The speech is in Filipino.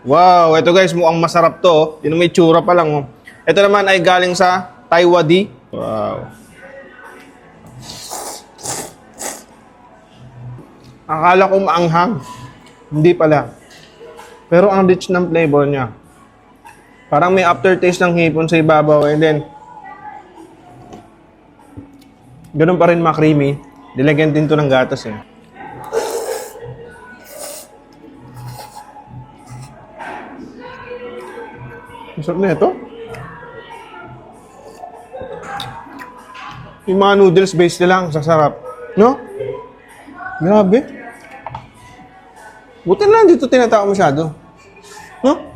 Wow, ito guys, mukhang masarap to. Oh. Yun may tsura pa lang. Oh. Ito naman ay galing sa Taiwadi. Wow. Akala ko maanghang. Hindi pala. Pero ang rich ng flavor niya. Parang may aftertaste ng hipon sa ibabaw. And then, ganun pa rin ma-creamy. Dilagyan din to ng gatas eh. Masarap na ito. Yung mga noodles based na lang, sasarap. No? Grabe. Buti na lang dito tinatao masyado. No?